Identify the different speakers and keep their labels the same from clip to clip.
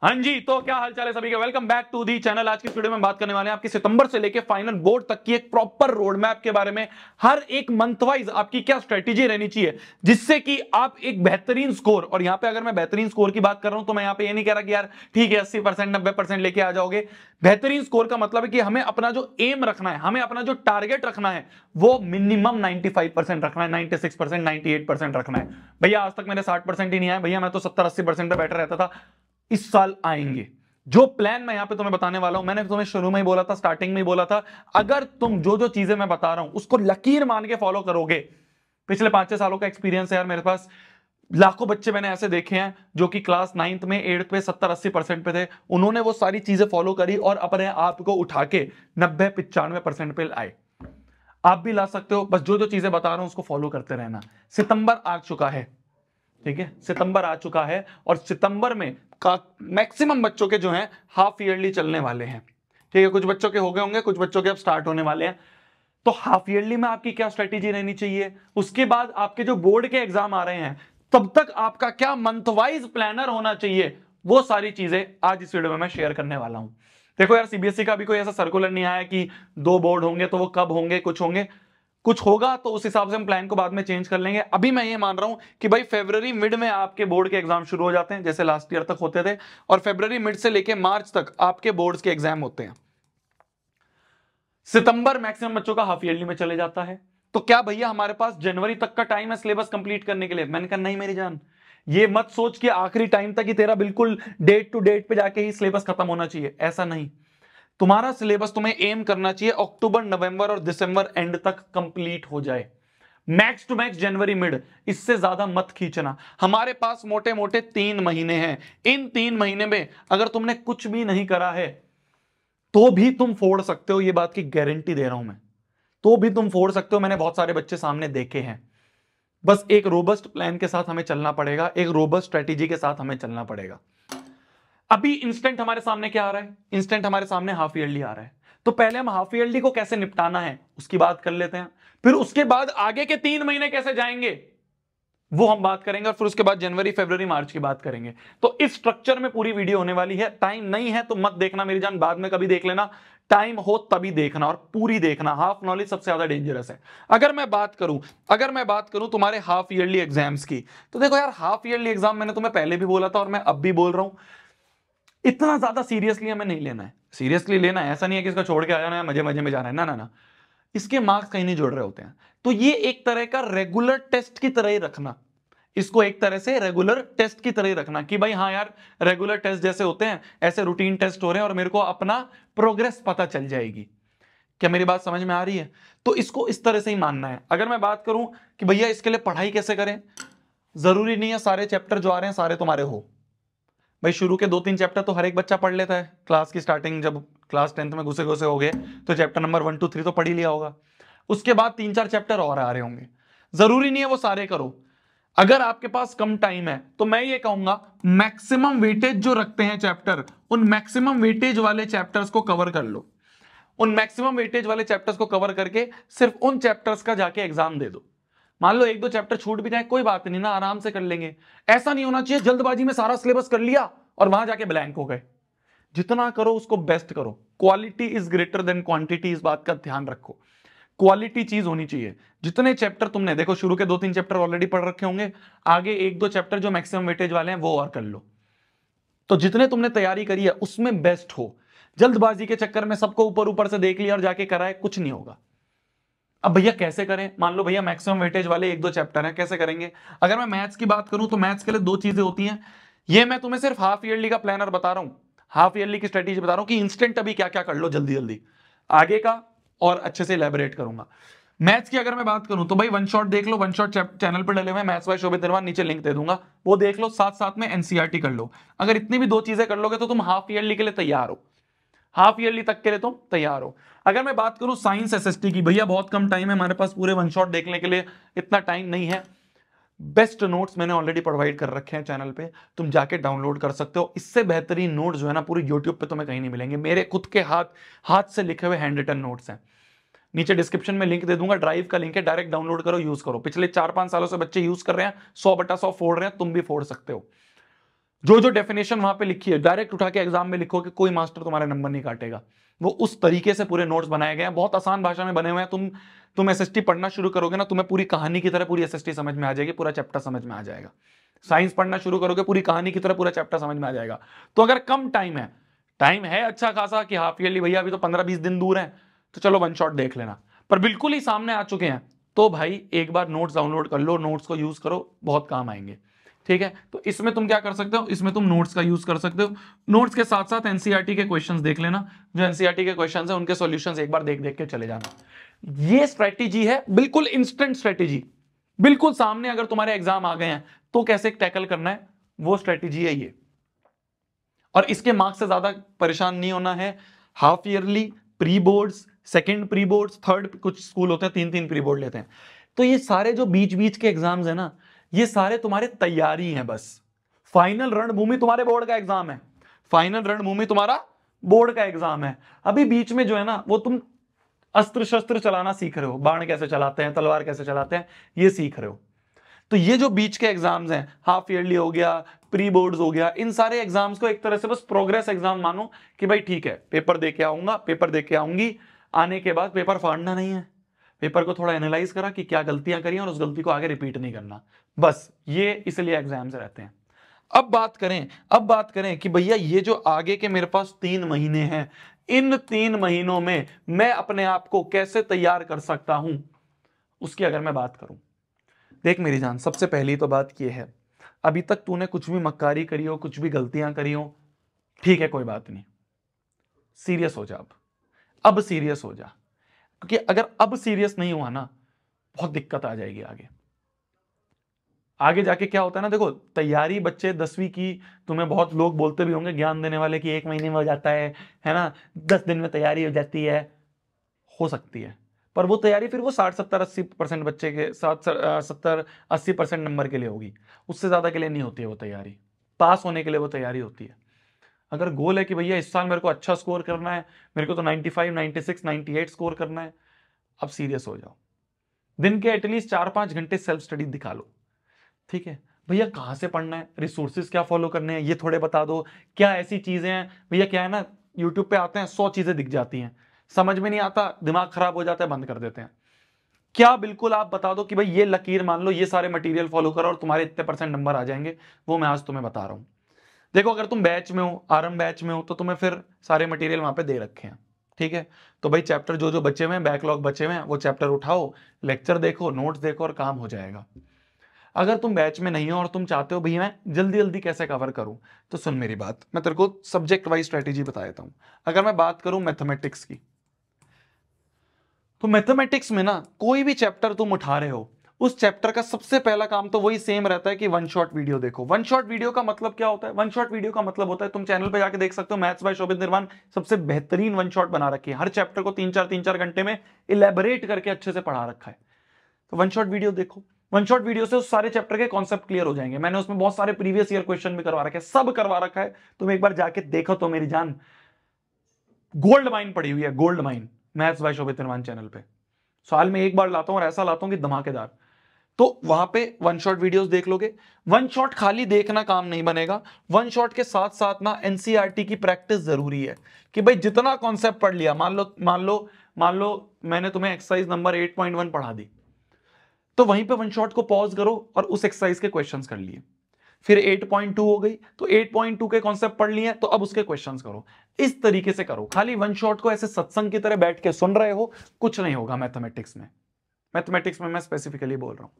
Speaker 1: हाँ जी, तो क्या हाल चाल है सभी का। Welcome back to the channel. आज की वीडियो में बात करने वाले हैं आपकी सितंबर से लेके फाइनल बोर्ड तक की एक प्रॉपर रोड मैप के बारे में। हर एक मंथ वाइज आपकी क्या स्ट्रेटेजी रहनी चाहिए जिससे कि आप एक बेहतरीन स्कोर, और यहां पे अगर मैं बेहतरीन स्कोर की बात कर रहा हूं तो मैं यहां पे ये नहीं कह रहा कि यार ठीक है 80% 90% लेके आ जाओगे। बेहतरीन स्कोर का मतलब है कि हमें अपना जो एम रखना है, हमें अपना जो टारगेट रखना है वो मिनिमम 95% रखना है, 96% 98% रखना है। भैया आज तक मेरे 60% ही नहीं आए भैया, मैं तो 70-80% पे बैठा रहता था। इस साल आएंगे। जो प्लान मैं यहां पे तुम्हें बताने वाला हूं, मैंने तुम्हें शुरू में ही बोला था, स्टार्टिंग में ही बोला था, अगर तुम जो जो चीजें मैं बता रहा हूं उसको लकीर मान के फॉलो करोगे। पिछले 5-6 सालों का एक्सपीरियंस है यार मेरे पास। लाखों बच्चे मैंने ऐसे देखे हैं जो कि क्लास 9th में 8th पे 70-80% पे थे, उन्होंने वो सारी चीजें फॉलो करी और अपने आप को उठा के 90-95% पे आए। आप भी ला सकते हो, बस जो जो चीजें बता रहा हूं उसको फॉलो करते रहना। सितंबर आ चुका है, ठीक है, सितंबर आ चुका है और सितंबर में का मैक्सिमम बच्चों के जो हैं हाफ ईयरली चलने वाले हैं। ठीक है, कुछ बच्चों के हो गए होंगे, कुछ बच्चों के अब स्टार्ट होने वाले हैं। तो हाफ ईयरली में आपकी क्या स्ट्रेटेजी रहनी चाहिए, उसके बाद आपके जो बोर्ड के एग्जाम आ रहे हैं तब तक आपका क्या मंथ वाइज प्लानर होना चाहिए, वो सारी चीजें आज इस वीडियो में मैं शेयर करने वाला हूं। देखो यार, सीबीएसई का भी कोई ऐसा सर्कुलर नहीं आया कि 2 बोर्ड होंगे तो वो कब होंगे, कुछ होंगे, कुछ होगा तो उस हिसाब से हम प्लान को बाद में चेंज कर लेंगे। अभी मैं ये मान रहा हूं कि भाई फरवरी मिड में आपके बोर्ड के एग्जाम शुरू हो जाते हैं, जैसे लास्ट ईयर तक होते थे, और फरवरी मिड से लेके मार्च तक आपके बोर्ड्स के एग्जाम होते हैं। सितंबर मैक्सिमम बच्चों का हाफ ईयरली में चले जाता है। तो क्या भैया हमारे पास जनवरी तक का टाइम है सिलेबस कंप्लीट करने के लिए? मैंने कहा नहीं मेरी जान, ये मत सोच कि आखिरी टाइम तक ही तेरा बिल्कुल डेट टू डेट पे जाके ही सिलेबस खत्म होना चाहिए, ऐसा नहीं। तुम्हारा सिलेबस तुम्हें एम करना चाहिए अक्टूबर नवंबर और दिसंबर एंड तक कंप्लीट हो जाए, मैक्स टू मैक्स जनवरी मिड, इससे ज्यादा मत खींचना। हमारे पास मोटे मोटे 3 महीने हैं। इन 3 महीने में अगर तुमने कुछ भी नहीं करा है तो भी तुम फोड़ सकते हो, ये बात की गारंटी दे रहा हूं मैं। तो भी तुम फोड़ सकते हो, मैंने बहुत सारे बच्चे सामने देखे हैं। बस एक रोबस्ट प्लान के साथ हमें चलना पड़ेगा, एक रोबस्ट स्ट्रेटेजी के साथ हमें चलना पड़ेगा। अभी इंस्टेंट हमारे सामने क्या आ रहा है? इंस्टेंट हमारे सामने हाफ ईयरली आ रहा है। तो पहले हम हाफ ईयरली को कैसे निपटाना है उसकी बात कर लेते हैं, फिर उसके बाद आगे के 3 महीने कैसे जाएंगे वो हम बात करेंगे, और फिर उसके बाद जनवरी फरवरी मार्च की बात करेंगे। तो इस स्ट्रक्चर में पूरी वीडियो होने वाली है। टाइम नहीं है तो मत देखना मेरी जान, बाद में कभी देख लेना। टाइम हो तभी देखना और पूरी देखना। हाफ नॉलेज सबसे ज्यादा डेंजरस है। अगर मैं बात करूं तुम्हारे हाफ ईयरली एग्जाम्स की, तो देखो यार, हाफ ईयरली एग्जाम मैंने तुम्हें पहले भी बोला था और मैं अब भी बोल रहा हूं, इतना ज्यादा सीरियसली हमें नहीं लेना है। सीरियसली लेना है ऐसा नहीं है कि इसको छोड़ के आ जाना है, मजे मजे में जाना है, ना ना ना। इसके मार्क्स कहीं नहीं जुड़ रहे होते हैं। तो ये एक तरह का रेगुलर टेस्ट की तरह ही रखना, इसको एक तरह से रेगुलर टेस्ट की तरह ही रखना कि भाई हाँ यार, रेगुलर टेस्ट जैसे होते हैं ऐसे रूटीन टेस्ट हो रहे हैं और मेरे को अपना प्रोग्रेस पता चल जाएगी। क्या मेरी बात समझ में आ रही है? तो इसको इस तरह से ही मानना है। अगर मैं बात करूं कि भैया इसके लिए पढ़ाई कैसे करें, जरूरी नहीं है सारे चैप्टर जो आ रहे हैं सारे तुम्हारे हो। भाई शुरू के 2-3 चैप्टर तो हर एक बच्चा पढ़ लेता है। क्लास की स्टार्टिंग जब क्लास 10th में घुसे घुसे हो गए तो चैप्टर नंबर 1 2 3 तो पढ़ ही लिया होगा। उसके बाद 3-4 चैप्टर और आ रहे होंगे, जरूरी नहीं है वो सारे करो। अगर आपके पास कम टाइम है तो मैं ये कहूंगा मैक्सिमम वेटेज जो रखते हैं चैप्टर, उन मैक्सिमम वेटेज वाले चैप्टर्स को कवर कर लो। उन मैक्सिमम वेटेज वाले चैप्टर्स को कवर करके सिर्फ उन चैप्टर्स का जाके एग्जाम दे दो। मान लो 1-2 चैप्टर छूट भी जाए कोई बात नहीं ना, आराम से कर लेंगे। ऐसा नहीं होना चाहिए जल्दबाजी में सारा सिलेबस कर लिया और वहां जाके ब्लैंक हो गए। जितना करो उसको बेस्ट करो। Quality is greater than quantity, इस बात का ध्यान रखो। क्वालिटी चीज होनी चाहिए। जितने चैप्टर तुमने देखो शुरू के 2-3 चैप्टर ऑलरेडी पढ़ रखे होंगे, आगे 1-2 चैप्टर जो मैक्सिमम वेटेज वाले हैं वो और कर लो। तो जितने तुमने तैयारी करी है उसमें बेस्ट हो। जल्दबाजी के चक्कर में सबको ऊपर ऊपर से देख लिया और जाके कराए, कुछ नहीं होगा। अब भैया कैसे करें? मान लो भैया मैक्सिमम वेटेज वाले 1-2 चैप्टर हैं, कैसे करेंगे? अगर मैं मैथ्स की बात करूं तो मैथ्स के लिए 2 चीजें होती हैं। ये मैं तुम्हें सिर्फ हाफ ईयरली का प्लानर बता रहा हूं, हाफ ईयरली की स्ट्रेटेजी बता रहा हूं कि इंस्टेंट अभी क्या क्या कर लो जल्दी जल्दी, आगे का और अच्छे से इलेबोरेट करूंगा। मैथ्स की अगर मैं बात करूं तो भाई वन शॉट देख लो, वन शॉट चैनल पर डले हुए मैथ्स बाय शोभित निर्वाण, नीचे लिंक दे दूंगा, वो देख लो। साथ साथ में एनसीईआरटी कर लो। अगर इतनी भी 2 चीजें कर लोगे तो तुम हाफ ईयरली के लिए तैयार हो, हाफ ईयरली तक के लिए तुम तैयार हो। अगर मैं बात करूं साइंस एसएसटी की, भैया बहुत कम टाइम है हमारे पास पूरे वन शॉट देखने के लिए, इतना टाइम नहीं है। बेस्ट नोट्स मैंने ऑलरेडी प्रोवाइड कर रखे हैं चैनल पे, तुम जाके डाउनलोड कर सकते हो। इससे बेहतरीन नोट्स जो है ना पूरी यूट्यूब पे तुम्हें कहीं नहीं मिलेंगे। मेरे खुद के हाथ से लिखे हुए हैंड रिटन नोट्स हैं। नीचे डिस्क्रिप्शन में लिंक दे दूंगा, ड्राइव का लिंक है, डायरेक्ट डाउनलोड करो, यूज करो। पिछले 4-5 सालों से बच्चे यूज कर रहे हैं, 100/100 फोड़ रहे हैं, तुम भी फोड़ सकते हो। जो जो डेफिनेशन वहां पे लिखी है डायरेक्ट उठा के एग्जाम में लिखो कि कोई मास्टर तुम्हारे नंबर नहीं काटेगा। वो उस तरीके से पूरे नोट्स बनाए गए हैं, बहुत आसान भाषा में बने हुए हैं। तुम एसएसटी पढ़ना शुरू करोगे ना, तुम्हें पूरी कहानी की तरह पूरी एसएसटी समझ में आ जाएगी, पूरा चैप्टर समझ में आ जाएगा। साइंस पढ़ना शुरू करोगे, पूरी कहानी की तरह पूरा चैप्टर समझ में आ जाएगा। तो अगर कम टाइम है अच्छा खासा कि हाफ ईयरली भैया अभी तो 15-20 दिन दूर है, तो चलो वन शॉट देख लेना, पर बिल्कुल ही सामने आ चुके हैं तो भाई एक बार नोट्स डाउनलोड कर लो, नोट्स को यूज करो, बहुत काम आएंगे। ठीक है, तो इसमें तुम क्या कर सकते हो, इसमें तुम नोट्स का यूज कर सकते हो। नोट्स के साथ साथ एनसीईआरटी के क्वेश्चंस देख लेना, जो एनसीईआरटी के क्वेश्चंस है उनके सॉल्यूशंस एक बार देख देख के चले जाना। ये स्ट्रेटेजी है, बिल्कुल इंस्टेंट स्ट्रेटेजी, बिल्कुल सामने अगर तुम्हारे एग्जाम आ गए हैं तो कैसे टैकल करना है, वो स्ट्रेटेजी है ये। और इसके मार्क्स से ज्यादा परेशान नहीं होना है। Half yearly, pre boards, second pre boards, third, कुछ स्कूल होते हैं 3-3 प्री बोर्ड लेते हैं। तो ये सारे जो बीच बीच के एग्जाम्स है ना, ये सारे तुम्हारे तैयारी हैं बस। फाइनल रणभूमि तुम्हारे बोर्ड का एग्जाम है, फाइनल रणभूमि तुम्हारा बोर्ड का एग्जाम है। अभी बीच में जो है ना, वो तुम अस्त्र शस्त्र चलाना सीख रहे हो, बाण कैसे चलाते हैं, तलवार कैसे चलाते हैं, ये सीख रहे हो। तो ये जो बीच के एग्जाम्स हैं, हाफ ईयरली हो गया, प्री बोर्ड्स हो गया, इन सारे एग्जाम्स को एक तरह से बस प्रोग्रेस एग्जाम मानो कि भाई ठीक है, पेपर दे के आऊंगा, पेपर दे के आऊंगी, आने के बाद पेपर फाड़ना नहीं है, पेपर को थोड़ा एनालाइज करा कि क्या गलतियां करी और उस गलती को आगे रिपीट नहीं करना, बस ये इसलिए एग्जाम्स रहते हैं। अब बात करें कि भैया ये जो आगे के मेरे पास 3 महीने हैं, इन 3 महीनों में मैं अपने आप को कैसे तैयार कर सकता हूं, उसकी अगर मैं बात करूं, देख मेरी जान, सबसे पहली तो बात यह है, अभी तक तूने कुछ भी मक्कारी करी हो, कुछ भी गलतियां करी हो, ठीक है कोई बात नहीं, सीरियस हो जा, अब सीरियस हो जा, क्योंकि अगर अब सीरियस नहीं हुआ ना, बहुत दिक्कत आ जाएगी आगे जाके क्या होता है ना। देखो, तैयारी बच्चे 10वीं की, तुम्हें बहुत लोग बोलते भी होंगे ज्ञान देने वाले कि 1 महीने में हो जाता है ना, 10 दिन में तैयारी हो जाती है, हो सकती है, पर वो तैयारी फिर वो 60-70-80% बच्चे के साथ 70-80% नंबर के लिए होगी, उससे ज्यादा के लिए नहीं होती है वो तैयारी, पास होने के लिए वो तैयारी होती है। अगर गोल है कि भैया इस साल मेरे को अच्छा स्कोर करना है, मेरे को तो 95, 96, 98 स्कोर करना है, अब सीरियस हो जाओ, दिन के एटलीस्ट 4-5 घंटे सेल्फ स्टडी दिखा लो। ठीक है भैया, कहां से पढ़ना है, रिसोर्सेज क्या फॉलो करने हैं, ये थोड़े बता दो, क्या ऐसी चीजें हैं भैया, क्या है ना, यूट्यूब पे आते हैं 100 चीजें दिख जाती हैं, समझ में नहीं आता, दिमाग खराब हो जाता है, बंद कर देते हैं। क्या बिल्कुल आप बता दो कि भाई ये लकीर मान लो, ये सारे मटेरियल फॉलो करो और तुम्हारे इतने % नंबर आ जाएंगे, वो मैं आज तुम्हें बता रहा हूं। देखो, अगर तुम बैच में हो, आरंभ बैच में हो, तो तुम्हें फिर सारे मटेरियल वहां पे दे रखे हैं। ठीक है, तो भाई चैप्टर जो जो बचे हुए हैं, बैकलॉग बचे हुए हैं, वो चैप्टर उठाओ, लेक्चर देखो, नोट्स देखो और काम हो जाएगा। अगर तुम बैच में नहीं हो और तुम चाहते हो भैया मैं जल्दी जल्दी कैसे कवर करूं, तो सुन मेरी बात, मैं तेरे को सब्जेक्ट वाइज स्ट्रेटेजी बता देता हूं। अगर मैं बात करूं मैथमेटिक्स की, तो मैथमेटिक्स में ना कोई भी चैप्टर तुम उठा रहे हो, उस चैप्टर का सबसे पहला काम तो वही सेम रहता है कि वन शॉट वीडियो देखो। वन शॉट वीडियो का मतलब क्या होता है, वन शॉट वीडियो का मतलब होता है, तुम चैनल पे जाके देख सकते हो, मैथ्स बाय शोभित निर्वाण सबसे बेहतरीन वन शॉट बना रखी है, हर चैप्टर को 3-4 घंटे में इलेबोरेट करके अच्छे से पढ़ा रखा है। तो वन शॉट वीडियो देखो, वन शॉट वीडियो से उस सारे चैप्टर के कॉन्सेप्ट क्लियर हो जाएंगे। मैंने उसमें बहुत सारे प्रीवियस ईयर क्वेश्चन भी करवा रखे हैं, सब करवा रखा है, तुम एक बार जाके देखो तो मेरी जान, गोल्ड माइन पड़ी हुई है, गोल्ड माइन, मैथ्स बाय शोभित निर्वाण चैनल पे। साल में एक बार लाता हूं और ऐसा लाता हूं कि धमाकेदार। तो वहां पे वन शॉट वीडियोस देख लोगे। वन शॉट खाली देखना काम नहीं बनेगा, वन शॉट के साथ साथ ना एनसीईआरटी की प्रैक्टिस जरूरी है कि भाई जितना कॉन्सेप्ट पढ़ लिया, मान लो मैंने तुम्हें एक्सरसाइज नंबर 8.1 पढ़ा दी, तो वहीं पे वन शॉट को पॉज करो और उस एक्सरसाइज के क्वेश्चंस कर लिए। फिर 8.2 हो गई, तो 8.2 के कॉन्सेप्ट पढ़ लिए, तो अब उसके क्वेश्चंस करो। इस तरीके से करो, खाली वन शॉट को ऐसे सत्संग की तरह बैठ के सुन रहे हो, कुछ नहीं होगा मैथमेटिक्स में। मैथमेटिक्स में मैं स्पेसिफिकली बोल रहा हूं,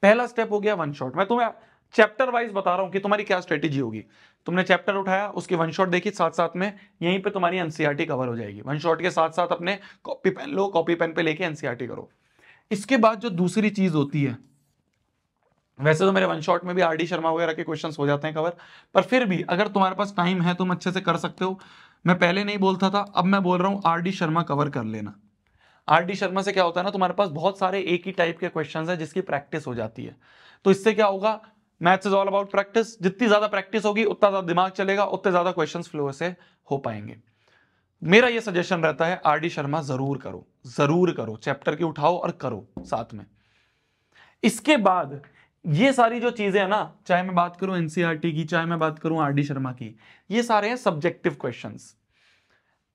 Speaker 1: पहला स्टेप हो गया वन शॉट। मैं तुम्हें चैप्टर वाइज बता रहा हूं कि तुम्हारी क्या स्ट्रेटेजी होगी। तुमने चैप्टर उठाया, उसकी वन शॉट देखी, साथ साथ में यहीं पे तुम्हारी एनसीईआरटी कवर हो जाएगी। वन शॉट के साथ साथ अपने कॉपी पेन लो, कॉपी पेन पे लेके एनसीईआरटी करो। इसके बाद जो दूसरी चीज होती है, वैसे तो मेरे वन शॉट में भी आरडी शर्मा वगैरह के क्वेश्चंस हो जाते हैं कवर, पर फिर भी अगर तुम्हारे पास टाइम है तुम अच्छे से कर सकते हो। मैं पहले नहीं बोलता था, अब मैं बोल रहा हूं आरडी शर्मा कवर कर लेना। आरडी शर्मा से क्या होता है ना, तुम्हारे पास बहुत सारे एक ही टाइप के क्वेश्चंस हैं जिसकी प्रैक्टिस हो जाती है। तो इससे क्या होगा, maths is all about practice, जितनी ज्यादा प्रैक्टिस होगी उतना ज्यादा दिमाग चलेगा, उतने ज्यादा क्वेश्चंस फ्लो से हो पाएंगे। मेरा ये सजेशन रहता है, आरडी शर्मा जरूर करो, चैप्टर की उठाओ और करो साथ में। इसके बाद ये सारी जो चीजें है ना, चाहे मैं बात करूं एनसीईआरटी की, चाहे मैं बात करूं आरडी शर्मा की, ये सारे हैं सब्जेक्टिव क्वेश्चंस।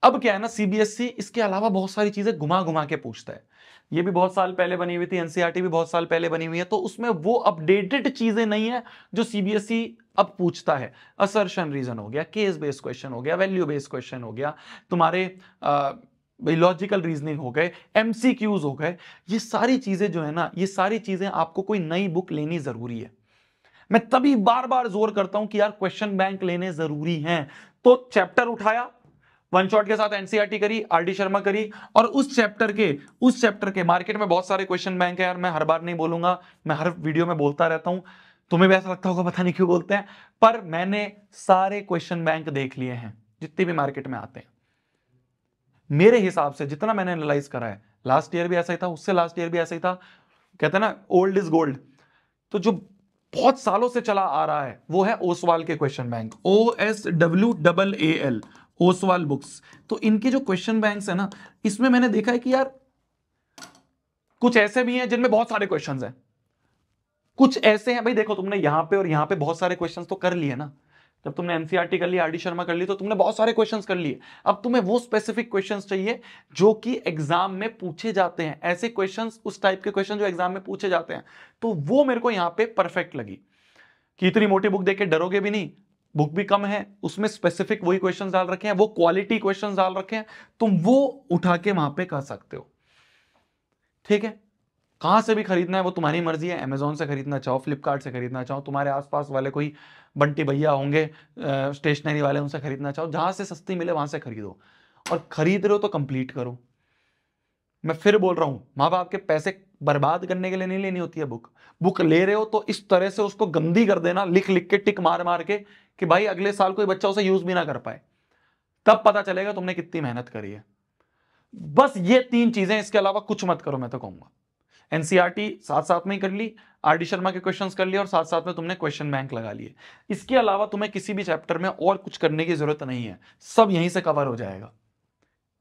Speaker 1: अब क्या है ना, सीबीएसई इसके अलावा बहुत सारी चीजें घुमा घुमा के पूछता है। ये भी बहुत साल पहले बनी हुई थी, एनसीईआरटी भी बहुत साल पहले बनी हुई है, तो उसमें वो अपडेटेड चीजें नहीं है जो सीबीएसई अब पूछता है। असर्शन रीजन हो गया, केस बेस्ड क्वेश्चन हो गया, वैल्यू बेस्ड क्वेश्चन हो गया, तुम्हारे लॉजिकल रीजनिंग हो गए, एमसीक्यूज हो गए, ये सारी चीजें जो है ना, ये सारी चीजें आपको कोई नई बुक लेनी जरूरी है। मैं तभी बार बार जोर करता हूं कि यार क्वेश्चन बैंक लेने जरूरी हैं। तो चैप्टर उठाया, वन शॉट के साथ एनसीईआरटी करी, आरडी शर्मा करी, और उस चैप्टर के मार्केट में बहुत सारे क्वेश्चन बैंक है यार, मैं हर बार नहीं बोलूंगा, मैं हर वीडियो में बोलता रहता हूं, तुम्हें भी ऐसा लगता होगा पता नहीं क्यों बोलते हैं, पर मैंने सारे क्वेश्चन बैंक देख लिए हैं जितने भी मार्केट में आते हैं। मेरे हिसाब से जितना मैंने एनालाइज करा है, लास्ट ईयर भी ऐसा ही था, उससे लास्ट ईयर भी ऐसा ही था, कहते हैं ना ओल्ड इज गोल्ड। तो जो बहुत सालों से चला आ रहा है वो है ओसवाल के question bank, OSWAAL, Oswal books. तो इनके जो क्वेश्चन बैंक्स है ना, इसमें मैंने देखा है कि यार कुछ ऐसे भी हैं जिनमें बहुत सारे क्वेश्चंस हैं, कुछ ऐसे हैं भाई, देखो तुमने यहां पे और यहां पे बहुत सारे क्वेश्चंस तो कर लिए ना, जब तुमने एनसीईआरटी कर ली, आरडी शर्मा कर ली, तो तुमने बहुत सारे क्वेश्चंस कर लिए। अब तुम्हें वो स्पेसिफिक क्वेश्चंस चाहिए जो कि एग्जाम में पूछे जाते हैं, ऐसे क्वेश्चंस, उस टाइप के क्वेश्चन जो एग्जाम में पूछे जाते हैं। तो वो मेरे को यहां पे परफेक्ट लगी कि इतनी मोटी बुक देख के डरोगे भी नहीं, बुक भी कम है, उसमें स्पेसिफिक वही क्वेश्चंस डाल रखे हैं, वो क्वालिटी क्वेश्चंस डाल रखे हैं, तुम वो उठा के वहां पे कर सकते हो। ठीक है, कहां से भी खरीदना है वो तुम्हारी मर्जी है, अमेजोन से खरीदना चाहो, फ्लिपकार्ट से खरीदना चाहो, तुम्हारे आसपास वाले कोई बंटी भैया होंगे स्टेशनरी वाले, उनसे खरीदना चाहो, जहां से सस्ती मिले वहां से खरीदो, और खरीद रहे हो तो कंप्लीट करो। मैं फिर बोल रहा हूं, माँ बाप के पैसे बर्बाद करने के लिए नहीं लेनी होती है बुक। बुक ले रहे हो तो इस तरह से उसको गंदी कर देना, लिख लिख के, टिक मार मार के, कि भाई अगले साल कोई बच्चा उसे यूज भी ना कर पाए, तब पता चलेगा तुमने कितनी मेहनत करी है। बस ये 3 चीजें, इसके अलावा कुछ मत करो, मैं तो कहूंगा। एनसीईआरटी साथ साथ में ही कर ली, आरडी शर्मा के क्वेश्चंस कर लिए, और साथ साथ में तुमने क्वेश्चन बैंक लगा लिए। इसके अलावा तुम्हें किसी भी चैप्टर में और कुछ करने की जरूरत नहीं है, सब यहीं से कवर हो जाएगा।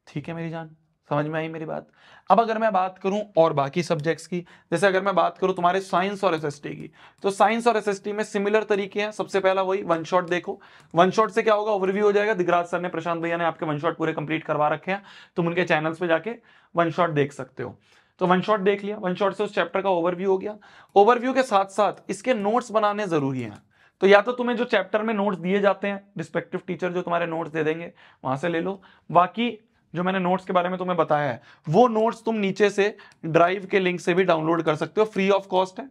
Speaker 1: ठीक है मेरी जान, समझ में आई मेरी बात? अब अगर मैं बात करूं और बाकी सब्जेक्ट्स की, जैसे अगर मैं बात करूं तुम्हारे साइंस और एसएसटी की, तो साइंस और एसएसटी में सिमिलर तरीके हैं। सबसे पहला वही वन शॉट देखो, वन शॉट से क्या होगा, ओवरव्यू हो जाएगा। दिगराज सर ने, प्रशांत भैया ने आपके वन शॉट पूरे कंप्लीट करवा रखे हैं, तुम उनके चैनल्स पे जाके वन शॉट देख सकते हो। तो वन शॉट देख लिया, वन शॉट से उस चैप्टर का ओवरव्यू हो गया। ओवरव्यू के साथ साथ इसके नोट्स बनाने जरूरी हैं। तो या तो तुम्हें जो चैप्टर में नोट्स दिए जाते हैं, रिस्पेक्टिव टीचर जो तुम्हारे नोट्स दे देंगे, वहां से ले लो। बाकी जो मैंने नोट्स के बारे में तुम्हें बताया है, वो नोट्स तुम नीचे से ड्राइव के लिंक से भी डाउनलोड कर सकते हो, फ्री ऑफ कॉस्ट है।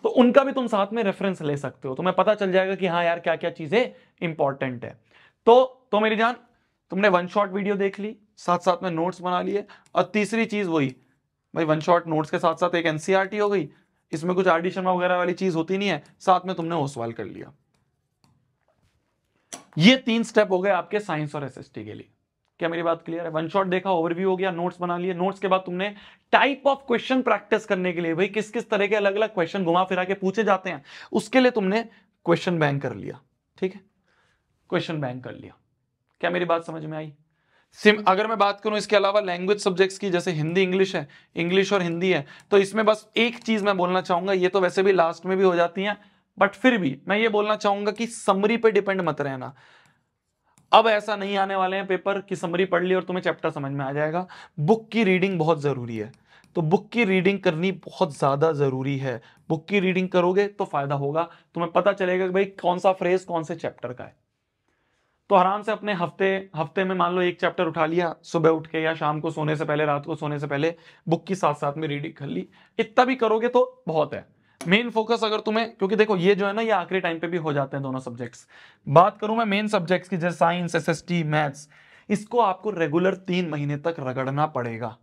Speaker 1: तो उनका भी तुम साथ में रेफरेंस ले सकते हो, तुम्हें पता चल जाएगा कि हाँ यार क्या क्या चीजें इंपॉर्टेंट है। तो मेरी जान, तुमने वन शॉट वीडियो देख ली, साथ साथ में नोट्स बना लिए, और तीसरी चीज वही भाई, वन शॉट नोट्स के साथ साथ एक एनसीईआरटी हो गई, इसमें कुछ आरडी शर्मा वगैरह वाली चीज होती नहीं है, साथ में तुमने ओसवाल कर लिया। ये 3 स्टेप हो गए आपके साइंस और एसएसटी के लिए। क्या मेरी बात क्लियर है? वन शॉट देखा, ओवरव्यू हो गया, नोट्स बना लिए, नोट्स के बाद तुमने टाइप ऑफ क्वेश्चन प्रैक्टिस करने के लिए, भाई किस किस तरह के अलग अलग क्वेश्चन घुमा फिरा के पूछे जाते हैं, उसके लिए तुमने क्वेश्चन बैंक कर लिया। ठीक है, क्वेश्चन बैंक कर लिया। क्या मेरी बात समझ में आई? अगर मैं बात करूं इसके अलावा लैंग्वेज सब्जेक्ट्स की, जैसे हिंदी इंग्लिश है, इंग्लिश और हिंदी है, तो इसमें बस एक चीज मैं बोलना चाहूंगा, ये तो वैसे भी लास्ट में भी हो जाती है, बट फिर भी मैं ये बोलना चाहूंगा कि समरी पे डिपेंड मत रहना। अब ऐसा नहीं आने वाले हैं पेपर कि समरी पढ़ ली और तुम्हें चैप्टर समझ में आ जाएगा। बुक की रीडिंग बहुत जरूरी है, तो बुक की रीडिंग करनी बहुत ज्यादा जरूरी है। बुक की रीडिंग करोगे तो फायदा होगा, तुम्हें पता चलेगा कि भाई कौन सा फ्रेज कौन से चैप्टर का है। तो आराम से अपने हफ्ते में मान लो एक चैप्टर उठा लिया, सुबह उठ के या शाम को सोने से पहले, रात को सोने से पहले बुक की साथ साथ में रीडिंग कर ली। इतना भी करोगे तो बहुत है। मेन फोकस अगर तुम्हें, क्योंकि देखो ये जो है ना, ये आखिरी टाइम पे भी हो जाते हैं दोनों सब्जेक्ट्स। बात करूं मैं मेन सब्जेक्ट्स की, जैसे साइंस, एसएसटी, मैथ्स, इसको आपको रेगुलर 3 महीने तक रगड़ना पड़ेगा,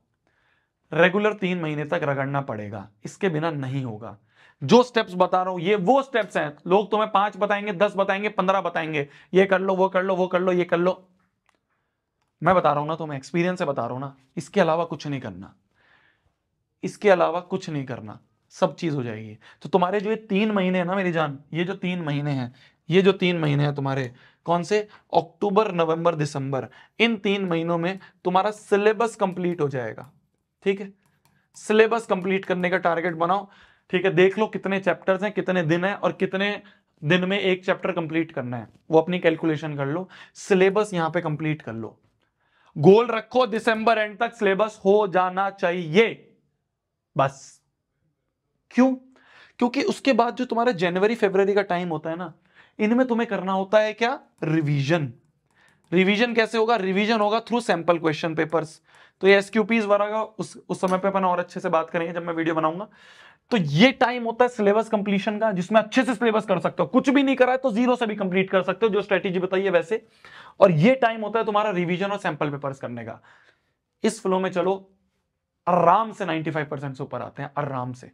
Speaker 1: रेगुलर 3 महीने तक रगड़ना पड़ेगा, इसके बिना नहीं होगा। जो स्टेप्स बता रहा हूं ये वो स्टेप्स हैं, लोग तुम्हें 5 बताएंगे, 10 बताएंगे, 15 बताएंगे, ये कर लो, वो कर लो, वो कर लो, ये कर लो। मैं बता रहा हूं ना, तुम्हें एक्सपीरियंस से बता रहा हूं ना, इसके अलावा कुछ नहीं करना, इसके अलावा कुछ नहीं करना, सब चीज हो जाएगी। तो तुम्हारे जो ये 3 महीने है ना मेरी जान, ये जो 3 महीने हैं, ये जो 3 महीने हैं तुम्हारे, कौन से, अक्टूबर, नवंबर, दिसंबर, इन 3 महीनों में तुम्हारा सिलेबस कंप्लीट हो जाएगा। ठीक है, सिलेबस कंप्लीट करने का टारगेट बनाओ। ठीक है, देख लो कितने चैप्टर्स हैं, कितने दिन है और कितने दिन में एक चैप्टर कंप्लीट करना है, वो अपनी कैलकुलेशन कर लो। सिलेबस यहां पे कंप्लीट कर लो, गोल रखो दिसंबर एंड तक सिलेबस हो जाना चाहिए बस। क्यों? क्योंकि उसके बाद जो तुम्हारा जनवरी फरवरी का टाइम होता है ना, इनमें तुम्हें करना होता है क्या? रिवीजन। रिवीजन कैसे होगा? रिवीजन होगा थ्रू सैंपल क्वेश्चन पेपर्स। तो ये एसक्यूपीज वगैरह उस समय पे अपन और अच्छे से बात करेंगे जब मैं वीडियो बनाऊंगा। तो ये टाइम होता है सिलेबस कंप्लीशन का, जिसमें अच्छे से सिलेबस कर सकते हो, कुछ भी नहीं करा है तो जीरो से भी कंप्लीट कर सकते हो, जो स्ट्रेटेजी बताइए वैसे। और ये टाइम होता है तुम्हारा रिवीजन और सैंपल पेपर्स करने का। इस फ्लो में चलो, आराम से 95% से ऊपर आते हैं, आराम से।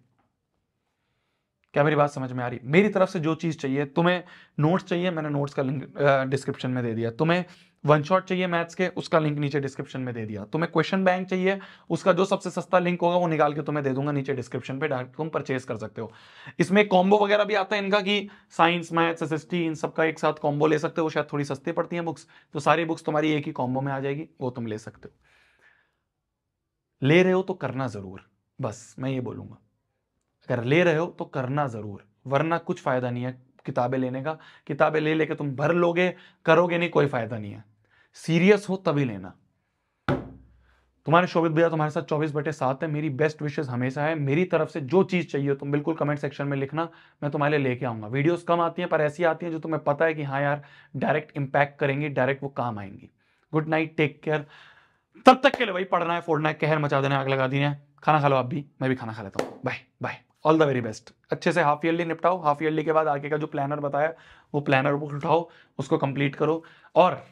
Speaker 1: क्या मेरी बात समझ में आ रही? मेरी तरफ से जो चीज चाहिए, तुम्हें नोट्स चाहिए, मैंने नोट्स का लिंक डिस्क्रिप्शन में दे दिया। तुम्हें वन शॉट चाहिए मैथ्स के, उसका लिंक नीचे डिस्क्रिप्शन में दे दिया। तुम्हें क्वेश्चन बैंक चाहिए, उसका जो सबसे सस्ता लिंक होगा वो निकाल के तुम्हें दे दूंगा नीचे डिस्क्रिप्शन पे, डायरेक्ट तुम परचेज कर सकते हो। इसमें कॉम्बो वगैरह भी आता है इनका कि साइंस मैथ्स एसएसटी इन सबका एक साथ कॉम्बो ले सकते हो। शायद थोड़ी सस्ती पड़ती है बुक्स, तो सारी बुक्स तुम्हारी एक ही कॉम्बो में आ जाएगी, वो तुम ले सकते हो। ले रहे हो तो करना जरूर, बस मैं ये बोलूंगा। अगर ले रहे हो तो करना जरूर, वरना कुछ फायदा नहीं है किताबें लेने का। किताबें ले लेके तुम भर लोगे, करोगे नहीं, कोई फायदा नहीं है। सीरियस हो तभी लेना। तुम्हारे शोभित भैया तुम्हारे साथ 24/7 है। मेरी बेस्ट विशेस हमेशा है। मेरी तरफ से जो चीज चाहिए तुम बिल्कुल कमेंट सेक्शन में लिखना, मैं तुम्हारे लिए लेके आऊंगा। वीडियोस कम आती हैं पर ऐसी आती हैं जो तुम्हें पता है कि हाँ यार डायरेक्ट इंपैक्ट करेंगी, डायरेक्ट वो काम आएंगी। Good night, take care. तब तक के लिए भाई पढ़ना है, फोड़ना है, कहर मचा देना है, आग लगा दी है। खाना खा लो आप भी, मैं भी खाना खा लेता हूँ। Bye bye, all the very best. अच्छे से हाफ ईयरली निपटाओ। हाफ ईयरली के बाद आगे का जो प्लानर बताया वो प्लानर बुक उठाओ, उसको कंप्लीट करो और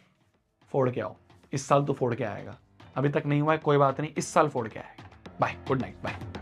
Speaker 1: फोड़ के आओ। इस साल तो फोड़ के आएगा, अभी तक नहीं हुआ है कोई बात नहीं, इस साल फोड़ के आएगा। Bye, good night, bye.